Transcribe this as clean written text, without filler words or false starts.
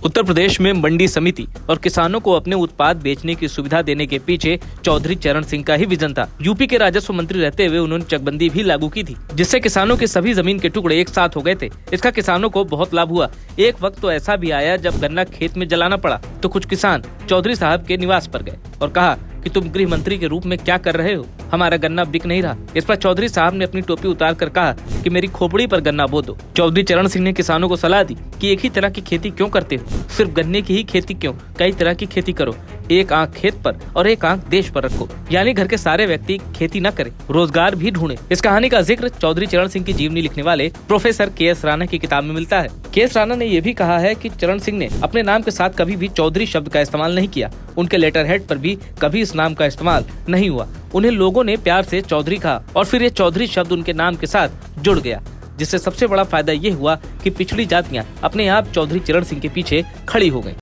उत्तर प्रदेश में मंडी समिति और किसानों को अपने उत्पाद बेचने की सुविधा देने के पीछे चौधरी चरण सिंह का ही विजन था। यूपी के राजस्व मंत्री रहते हुए उन्होंने चकबंदी भी लागू की थी, जिससे किसानों के सभी जमीन के टुकड़े एक साथ हो गए थे। इसका किसानों को बहुत लाभ हुआ। एक वक्त तो ऐसा भी आया जब गन्ना खेत में जलाना पड़ा तो कुछ किसान चौधरी साहब के निवास पर गए और कहा कि तुम गृह मंत्री के रूप में क्या कर रहे हो, हमारा गन्ना बिक नहीं रहा। इस पर चौधरी साहब ने अपनी टोपी उतार कर कहा कि मेरी खोपड़ी पर गन्ना बो दो। चौधरी चरण सिंह ने किसानों को सलाह दी कि एक ही तरह की खेती क्यों करते हो, सिर्फ गन्ने की ही खेती क्यों, कई तरह की खेती करो। एक आंख खेत पर और एक आंख देश पर रखो, यानी घर के सारे व्यक्ति खेती न करें, रोजगार भी ढूंढे। इस कहानी का जिक्र चौधरी चरण सिंह की जीवनी लिखने वाले प्रोफेसर के.एस. राणा की किताब में मिलता है। के.एस. राणा ने यह भी कहा है कि चरण सिंह ने अपने नाम के साथ कभी भी चौधरी शब्द का इस्तेमाल नहीं किया। उनके लेटर हेड पर भी कभी इस नाम का इस्तेमाल नहीं हुआ। उन्हें लोगों ने प्यार से चौधरी कहा और फिर ये चौधरी शब्द उनके नाम के साथ जुड़ गया, जिससे सबसे बड़ा फायदा ये हुआ कि पिछड़ी जातियां अपने आप चौधरी चरण सिंह के पीछे खड़ी हो गईं।